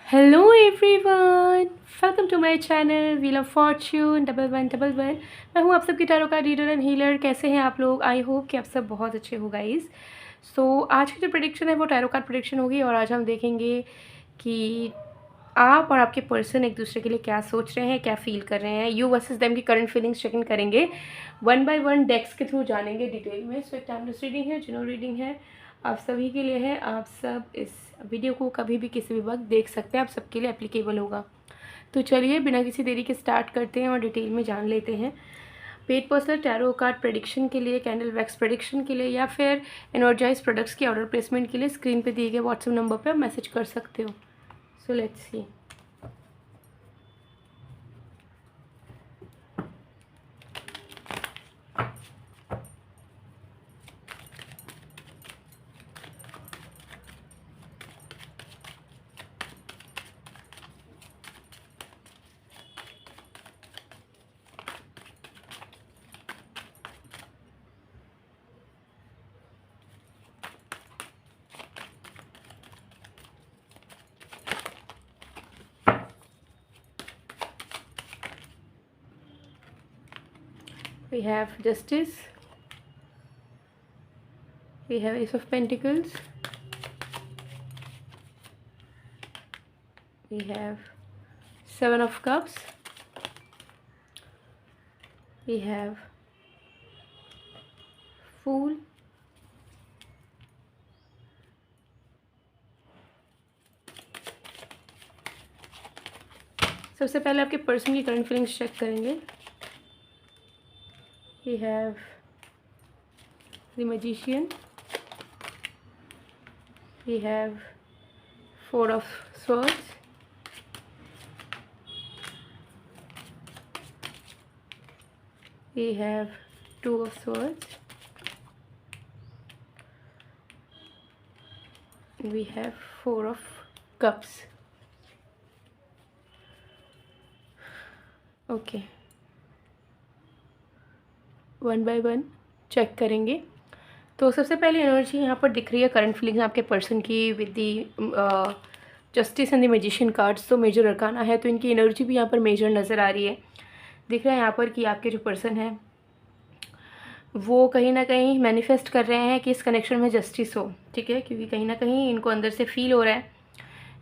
Hello everyone, welcome to my channel wheel of fortune 1111। मैं हूँ आप सबकी टैरो का रीडर एंड हीलर। कैसे हैं आप लोग? आई होप कि आप सब बहुत अच्छे हो गाइस। सो आज की जो प्रेडिक्शन है वो टैरो कार्ड प्रेडिक्शन होगी और आज हम देखेंगे कि आप और आपके पर्सन एक दूसरे के लिए क्या सोच रहे हैं, क्या फील कर रहे हैं। यू वर्सेस देम की करंट फीलिंग्स चेक इन करेंगे, वन बाय वन डेक्स के थ्रू जानेंगे डिटेल में। सो एक टाइमलेस रीडिंग है, जनरल रीडिंग है, आप सभी के लिए है। आप सब इस वीडियो को कभी भी किसी भी वक्त देख सकते हैं, आप सबके लिए एप्लीकेबल होगा। तो चलिए बिना किसी देरी के स्टार्ट करते हैं और डिटेल में जान लेते हैं। Paid personal tarot card prediction के लिए, कैंडल वैक्स प्रेडिक्शन के लिए या फिर एनर्जाइज प्रोडक्ट्स की ऑर्डर प्लेसमेंट के लिए स्क्रीन पे दिए गए व्हाट्सएप नंबर पर आप मैसेज कर सकते हो। So let's see. We have Justice, we have Ace of Pentacles, we have Seven of Cups, we have Fool, सबसे पहले आपके पर्सन की करंट फीलिंग्स चेक करेंगे। We have the Magician, we have Four of Swords, we have Two of Swords, we have Four of Cups. Okay, one by one check करेंगे। तो सबसे पहले energy यहाँ पर दिख रही है करंट फीलिंग्स आपके पर्सन की with the justice and the magician cards. तो मेजर अरकाना है तो इनकी एनर्जी भी यहाँ पर मेजर नज़र आ रही है। दिख रहा है यहाँ पर कि आपके जो पर्सन है वो कहीं ना कहीं मैनिफेस्ट कर रहे हैं कि इस कनेक्शन में जस्टिस हो, ठीक है। क्योंकि कहीं ना कहीं इनको अंदर से फील हो रहा है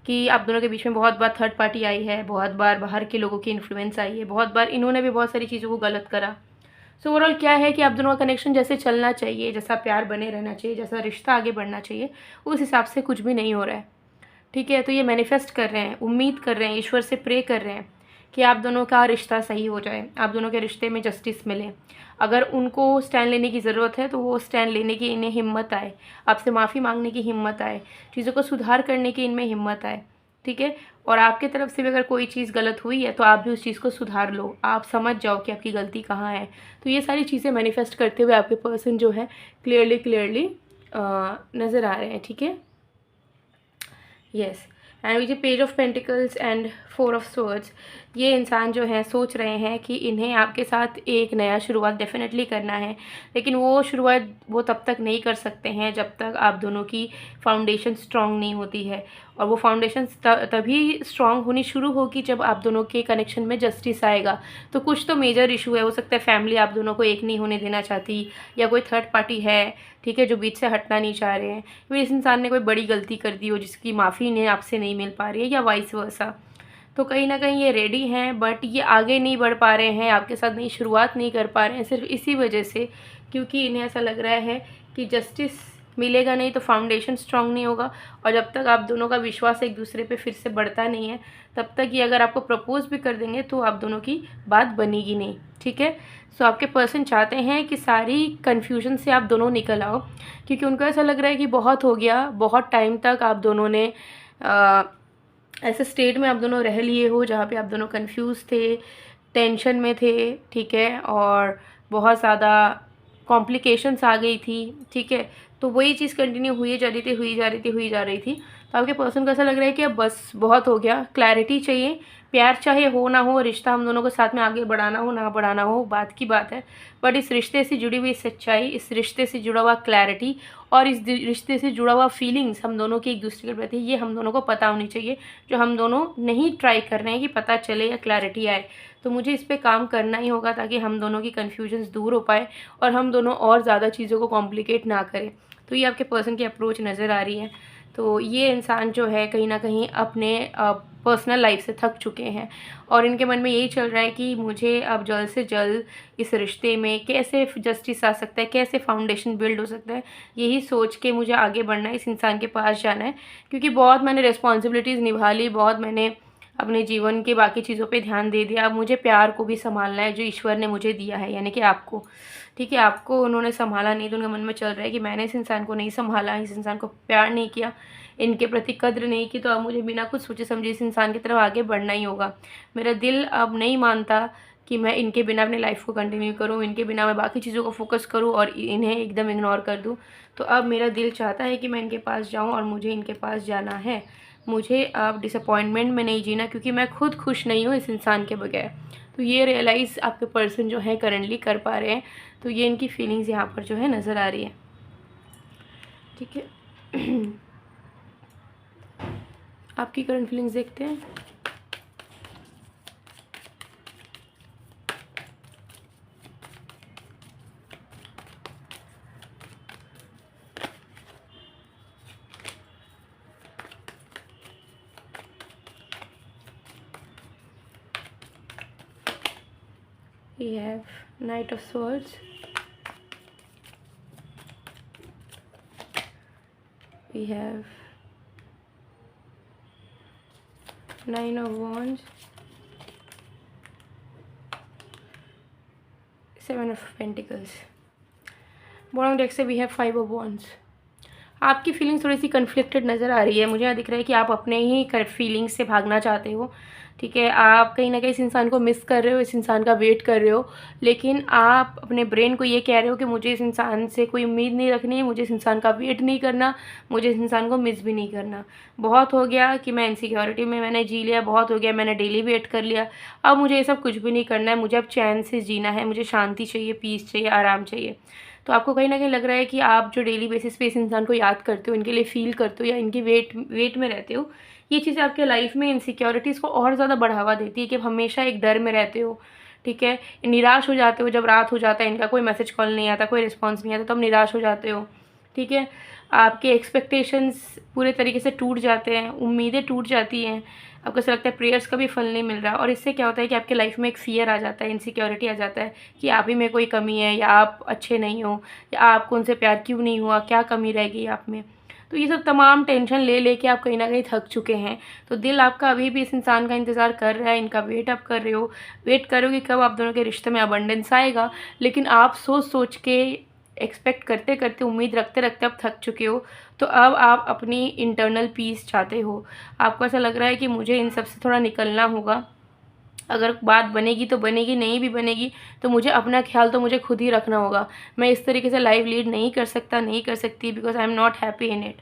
कि आप दोनों के बीच में बहुत बार थर्ड पार्टी आई है, बहुत बार बाहर के लोगों की इन्फ्लुएंस आई है, बहुत बार इन्होंने भी बहुत सारी चीज़ों को गलत करा। सो ओवरऑल क्या है कि आप दोनों का कनेक्शन जैसे चलना चाहिए, जैसा प्यार बने रहना चाहिए, जैसा रिश्ता आगे बढ़ना चाहिए, उस हिसाब से कुछ भी नहीं हो रहा है, ठीक है। तो ये मैनिफेस्ट कर रहे हैं, उम्मीद कर रहे हैं, ईश्वर से प्रे कर रहे हैं कि आप दोनों का रिश्ता सही हो जाए, आप दोनों के रिश्ते में जस्टिस मिले। अगर उनको स्टैंड लेने की ज़रूरत है तो वो स्टैंड लेने की इन्हें हिम्मत आए, आपसे माफ़ी मांगने की हिम्मत आए, चीज़ों को सुधार करने की इनमें हिम्मत आए, ठीक है। और आपकी तरफ से भी अगर कोई चीज़ गलत हुई है तो आप भी उस चीज़ को सुधार लो, आप समझ जाओ कि आपकी गलती कहाँ है। तो ये सारी चीज़ें मैनिफेस्ट करते हुए आपके पर्सन जो है क्लियरली नज़र आ रहे हैं, ठीक है। Yes, and with page of pentacles and four of swords, ये इंसान जो है सोच रहे हैं कि इन्हें आपके साथ एक नया शुरुआत डेफिनेटली करना है। लेकिन वो शुरुआत वो तब तक नहीं कर सकते हैं जब तक आप दोनों की फाउंडेशन स्ट्रांग नहीं होती है। और वो फाउंडेशन तभी स्ट्रांग होनी शुरू होगी जब आप दोनों के कनेक्शन में जस्टिस आएगा। तो कुछ तो मेजर इशू है, हो सकता है फैमिली आप दोनों को एक नहीं होने देना चाहती, या कोई थर्ड पार्टी है, ठीक है, जो बीच से हटना नहीं चाह रहे हैं, या इस इंसान ने कोई बड़ी गलती कर दी हो जिसकी माफ़ी इन्हें आपसे नहीं मिल पा रही है, या वाइस वर्सा। तो कहीं ना कहीं ये रेडी हैं बट ये आगे नहीं बढ़ पा रहे हैं, आपके साथ नई शुरुआत नहीं कर पा रहे हैं, सिर्फ इसी वजह से क्योंकि इन्हें ऐसा लग रहा है कि जस्टिस मिलेगा नहीं तो फाउंडेशन स्ट्रांग नहीं होगा। और जब तक आप दोनों का विश्वास एक दूसरे पे फिर से बढ़ता नहीं है तब तक ये अगर आपको प्रपोज भी कर देंगे तो आप दोनों की बात बनेगी नहीं, ठीक है। सो आपके पर्सन चाहते हैं कि सारी कन्फ्यूजन से आप दोनों निकल आओ, क्योंकि उनको ऐसा लग रहा है कि बहुत हो गया, बहुत टाइम तक आप दोनों ने ऐसे स्टेट में आप दोनों रह लिए हो जहाँ पे आप दोनों कंफ्यूज थे, टेंशन में थे, ठीक है, और बहुत ज़्यादा कॉम्प्लिकेशंस आ गई थी, ठीक है। तो वही चीज़ कंटिन्यू हुई जा रही थी। तो आपके पर्सन को ऐसा लग रहा है कि अब बस बहुत हो गया, क्लैरिटी चाहिए। प्यार चाहे हो ना हो, रिश्ता हम दोनों को साथ में आगे बढ़ाना हो ना बढ़ाना हो, बात की बात है, बट इस रिश्ते से जुड़ी हुई सच्चाई, इस रिश्ते से जुड़ा हुआ क्लैरिटी और इस रिश्ते से जुड़ा हुआ फीलिंग्स हम दोनों की एक दूसरे के प्रति, ये हम दोनों को पता होनी चाहिए, जो हम दोनों नहीं ट्राई कर रहे हैं कि पता चले या क्लैरिटी आए। तो मुझे इस पे काम करना ही होगा ताकि हम दोनों की कन्फ्यूजन्स दूर हो पाए और हम दोनों और ज़्यादा चीज़ों को कॉम्प्लिकेट ना करें। तो ये आपके पर्सन की अप्रोच नज़र आ रही है। तो ये इंसान जो है कहीं ना कहीं अपने पर्सनल लाइफ से थक चुके हैं और इनके मन में यही चल रहा है कि मुझे अब जल्द से जल्द इस रिश्ते में कैसे जस्टिस आ सकता है, कैसे फाउंडेशन बिल्ड हो सकता है, यही सोच के मुझे आगे बढ़ना है, इस इंसान के पास जाना है। क्योंकि बहुत मैंने रिस्पॉन्सिबिलिटीज़ निभा ली, बहुत मैंने अपने जीवन के बाकी चीज़ों पे ध्यान दे दिया। अब मुझे प्यार को भी संभालना है जो ईश्वर ने मुझे दिया है, यानी कि आपको। ठीक है, आपको उन्होंने संभाला नहीं तो उनके मन में चल रहा है कि मैंने इस इंसान को नहीं संभाला, इस इंसान को प्यार नहीं किया, इनके प्रति कद्र नहीं की, तो अब मुझे बिना कुछ सोचे समझे इस इंसान की तरफ आगे बढ़ना ही होगा। मेरा दिल अब नहीं मानता कि मैं इनके बिना अपनी लाइफ को कंटिन्यू करूँ, इनके बिना मैं बाकी चीज़ों को फोकस करूँ और इन्हें एकदम इग्नोर कर दूँ। तो अब मेरा दिल चाहता है कि मैं इनके पास जाऊँ और मुझे इनके पास जाना है। मुझे अब डिसअपॉइंटमेंट में नहीं जीना, क्योंकि मैं खुद खुश नहीं हूँ इस इंसान के बगैर। तो ये रियलाइज़ आपके पर्सन जो है करंटली कर पा रहे हैं। तो ये इनकी फीलिंग्स यहाँ पर जो है नज़र आ रही है। ठीक है आपकी करंट फीलिंग्स देखते हैं। We have Knight of Swords, we have Nine of Wands, Seven of Pentacles. Bottom deck से we have Five of Wands. आपकी फीलिंग्स थोड़ी सी कन्फ्लिक्टेड नज़र आ रही है। मुझे यहाँ दिख रहा है कि आप अपने ही फीलिंग्स से भागना चाहते हो। ठीक है, आप कहीं ना कहीं इस इंसान को मिस कर रहे हो, इस इंसान का वेट कर रहे हो, लेकिन आप अपने ब्रेन को ये कह रहे हो कि मुझे इस इंसान से कोई उम्मीद नहीं रखनी है, मुझे इस इंसान का वेट नहीं करना, मुझे इस इंसान को मिस भी नहीं करना। बहुत हो गया कि मैं इनसिक्योरिटी में मैंने जी लिया, बहुत हो गया मैंने डेली वेट कर लिया, अब मुझे ये सब कुछ भी नहीं करना है, मुझे अब चैन से जीना है, मुझे शांति चाहिए, पीस चाहिए, आराम चाहिए। तो आपको कहीं ना कहीं लग रहा है कि आप जो डेली बेसिस पे इस इंसान को याद करते हो, इनके लिए फ़ील करते हो या इनकी वेट में रहते हो, ये चीज़ें आपके लाइफ में इनसिक्योरिटीज़ को और ज़्यादा बढ़ावा देती है कि आप हमेशा एक डर में रहते हो। ठीक है, निराश हो जाते हो जब रात हो जाता है, इनका कोई मैसेज कॉल नहीं आता, कोई रिस्पॉन्स नहीं आता, तो आप निराश हो जाते हो। ठीक है, आपके एक्सपेक्टेशंस पूरे तरीके से टूट जाते हैं, उम्मीदें टूट जाती हैं, आपको ऐसा लगता है प्रेयर्स का भी फल नहीं मिल रहा। और इससे क्या होता है कि आपके लाइफ में एक फ़ियर आ जाता है, इनसिक्योरिटी आ जाता है कि आप ही में कोई कमी है, या आप अच्छे नहीं हो, या आपको उनसे प्यार क्यों नहीं हुआ, क्या कमी रह गई आप में। तो ये सब तमाम टेंशन ले लेके आप कहीं ना कहीं थक चुके हैं। तो दिल आपका अभी भी इस इंसान का इंतज़ार कर रहा है, इनका वेट आप कर रहे हो, वेट करो कि कब आप दोनों के रिश्ते में अबंडेंस आएगा। लेकिन आप सोच सोच के, एक्सपेक्ट करते करते, उम्मीद रखते रखते अब थक चुके हो। तो अब आप अपनी इंटरनल पीस चाहते हो। आपको ऐसा लग रहा है कि मुझे इन सब से थोड़ा निकलना होगा, अगर बात बनेगी तो बनेगी, नहीं भी बनेगी तो मुझे अपना ख्याल तो मुझे खुद ही रखना होगा। मैं इस तरीके से लाइफ लीड नहीं कर सकता, नहीं कर सकती, because I am not happy in it.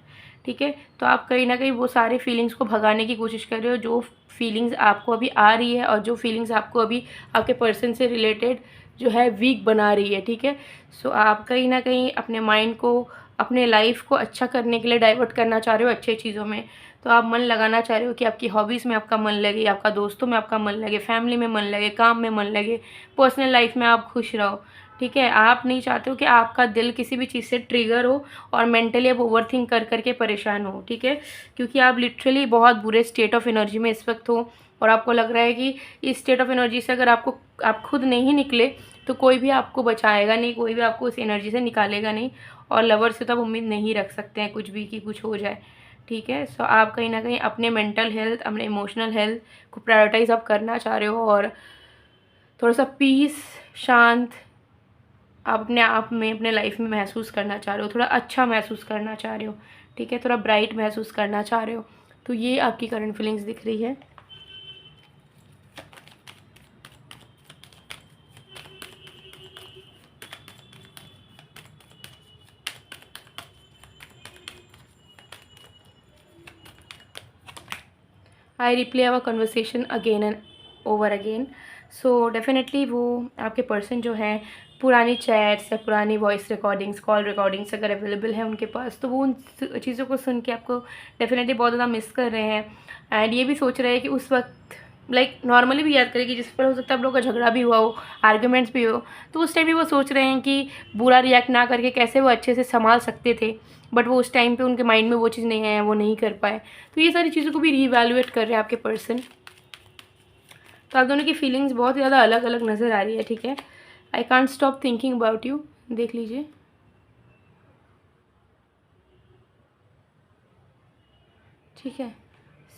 ठीक है, तो आप कहीं ना कहीं वो सारे फीलिंग्स को भगाने की कोशिश कर रहे हो, जो फीलिंग्स आपको अभी आ रही है और जो फीलिंग्स आपको अभी आपके पर्सन से रिलेटेड जो है वीक बना रही है। ठीक है, सो आप कहीं ना कहीं अपने माइंड को, अपने लाइफ को अच्छा करने के लिए डाइवर्ट करना चाह रहे हो अच्छी चीज़ों में। तो आप मन लगाना चाह रहे हो कि आपकी हॉबीज़ में आपका मन लगे, आपका दोस्तों में आपका मन लगे, फैमिली में मन लगे, काम में मन लगे, पर्सनल लाइफ में आप खुश रहो। ठीक है, आप नहीं चाहते हो कि आपका दिल किसी भी चीज़ से ट्रिगर हो और मेंटली आप ओवरथिंक कर करके परेशान हो। ठीक है, क्योंकि आप लिटरली बहुत बुरे स्टेट ऑफ एनर्जी में इस वक्त हो और आपको लग रहा है कि इस स्टेट ऑफ एनर्जी से अगर आप खुद नहीं निकले तो कोई भी आपको बचाएगा नहीं, कोई भी आपको उस एनर्जी से निकालेगा नहीं, और लवर से तो आप उम्मीद नहीं रख सकते हैं कुछ भी कि कुछ हो जाए। ठीक है, सो आप कहीं ना कहीं अपने मेंटल हेल्थ, अपने इमोशनल हेल्थ को प्रायोरिटाइज आप करना चाह रहे हो और थोड़ा सा पीस, शांत आप अपने आप में, अपने लाइफ में महसूस करना चाह रहे हो, थोड़ा अच्छा महसूस करना चाह रहे हो। ठीक है, थोड़ा ब्राइट महसूस करना चाह रहे हो। तो ये आपकी करंट फीलिंग्स दिख रही है। I replay our conversation again and over again. So definitely वो आपके पर्सन जो है पुरानी चैट्स या पुरानी वॉइस रिकॉर्डिंग्स, कॉल रिकॉर्डिंग्स अगर अवेलेबल है उनके पास, तो वो उन चीज़ों को सुन के आपको डेफिनेटली बहुत ज़्यादा मिस कर रहे हैं। एंड ये भी सोच रहे हैं कि उस वक्त नॉर्मली भी याद करें कि जिस पर हो सकता है आप लोगों का झगड़ा भी हुआ हो, आर्ग्यूमेंट्स भी हो, तो उस टाइम भी वो सोच रहे हैं कि बुरा रिएक्ट ना करके कैसे वो अच्छे से संभाल सकते थे, बट वो उस टाइम पे उनके माइंड में वो चीज़ नहीं है, वो नहीं कर पाए। तो ये सारी चीज़ों को भी रीवैल्यूएट कर रहे हैं आपके पर्सन। तो आप दोनों की फीलिंग्स बहुत ज़्यादा अलग अलग नज़र आ रही है, ठीक है। I can't stop thinking about you, देख लीजिए। ठीक है,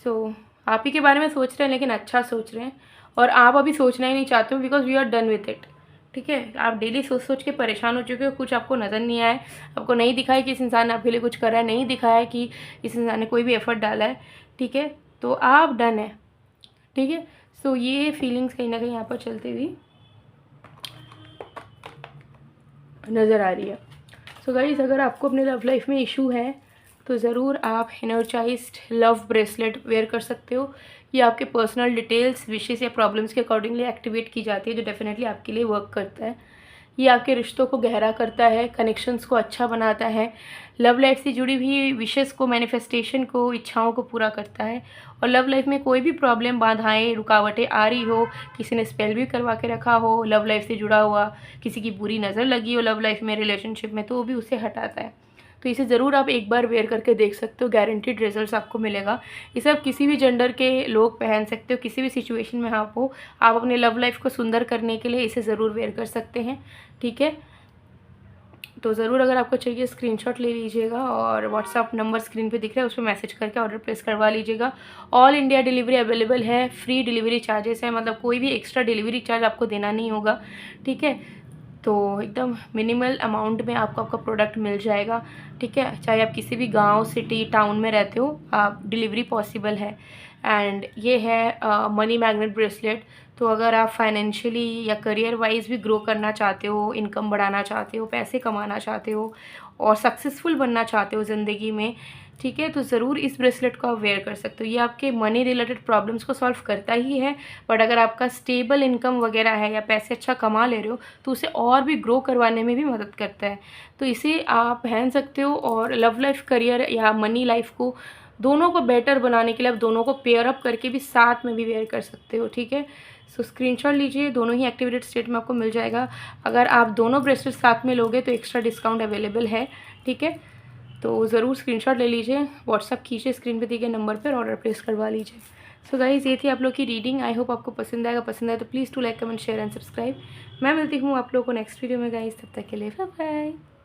सो आप ही के बारे में सोच रहे हैं, लेकिन अच्छा सोच रहे हैं, और आप अभी सोचना ही नहीं चाहते हो because we are done with it. ठीक है, आप डेली सोच सोच के परेशान हो चुके हो, कुछ आपको नज़र नहीं आया है, आपको नहीं दिखा है कि इस इंसान ने आपके लिए कुछ करा है, नहीं दिखा है कि इस इंसान ने कोई भी एफर्ट डाला है। ठीक है, तो आप डन है। ठीक है, सो ये फीलिंग्स कहीं ना कहीं यहाँ पर चलती हुई नज़र आ रही है। सो गाइस, अगर आपको अपने लव लाइफ में इशू है तो ज़रूर आप एनर्जाइज्ड लव ब्रेसलेट वेयर कर सकते हो। ये आपके पर्सनल डिटेल्स, विशेस या प्रॉब्लम्स के अकॉर्डिंगली एक्टिवेट की जाती है, जो डेफिनेटली आपके लिए वर्क करता है। ये आपके रिश्तों को गहरा करता है, कनेक्शंस को अच्छा बनाता है, लव लाइफ से जुड़ी हुई विशेस को, मैनिफेस्टेशन को, इच्छाओं को पूरा करता है। और लव लाइफ में कोई भी प्रॉब्लम, बाधाएं, रुकावटें आ रही हो, किसी ने स्पेल भी करवा के रखा हो, लव लाइफ से जुड़ा हुआ, किसी की बुरी नज़र लगी हो लव लाइफ में, रिलेशनशिप में, तो वो भी उसे हटाता है। तो इसे ज़रूर आप एक बार वेयर करके देख सकते हो, गारंटीड रिजल्ट्स आपको मिलेगा। इसे आप किसी भी जेंडर के लोग पहन सकते हो, किसी भी सिचुएशन में आप हो, आप अपने लव लाइफ को सुंदर करने के लिए इसे ज़रूर वेयर कर सकते हैं। ठीक है, तो ज़रूर अगर आपको चाहिए स्क्रीनशॉट ले लीजिएगा, और व्हाट्सअप नंबर स्क्रीन पे दिख रहा है, उस पर मैसेज करके ऑर्डर प्लेस करवा लीजिएगा। ऑल इंडिया डिलीवरी अवेलेबल है, फ्री डिलीवरी चार्जेस है, मतलब कोई भी एक्स्ट्रा डिलीवरी चार्ज आपको देना नहीं होगा। ठीक है, तो एकदम मिनिमल अमाउंट में आपको आपका प्रोडक्ट मिल जाएगा। ठीक है, चाहे आप किसी भी गांव, सिटी, टाउन में रहते हो, आप डिलीवरी पॉसिबल है। एंड ये है मनी मैग्नेट ब्रेसलेट। तो अगर आप फाइनेंशियली या करियर वाइज भी ग्रो करना चाहते हो, इनकम बढ़ाना चाहते हो, पैसे कमाना चाहते हो और सक्सेसफुल बनना चाहते हो ज़िंदगी में, ठीक है, तो ज़रूर इस ब्रेसलेट को आप वेयर कर सकते हो। ये आपके मनी रिलेटेड प्रॉब्लम्स को सॉल्व करता ही है, बट अगर आपका स्टेबल इनकम वगैरह है या पैसे अच्छा कमा ले रहे हो, तो उसे और भी ग्रो करवाने में भी मदद करता है। तो इसे आप पहन सकते हो, और लव लाइफ, करियर या मनी लाइफ को, दोनों को बेटर बनाने के लिए आप दोनों को पेयर अप करके भी साथ में भी वेयर कर सकते हो। ठीक है, सो स्क्रीनशॉट लीजिए, दोनों ही एक्टिवेटेड स्टेट में आपको मिल जाएगा। अगर आप दोनों ब्रेसलेट साथ में लोगे तो एक्स्ट्रा डिस्काउंट अवेलेबल है। ठीक है, तो ज़रूर स्क्रीनशॉट ले लीजिए, व्हाट्सअप कीजिए स्क्रीन पे दिए गए नंबर पर, ऑर्डर प्लेस करवा लीजिए। सो गाइज़, ये थी आप लोग की रीडिंग। आई होप आपको पसंद आएगा। पसंद आए तो please to like, comment, share and subscribe. मैं मिलती हूँ आप लोगों को नेक्स्ट वीडियो में गाइज़, तब तक के लिए बाय बाय।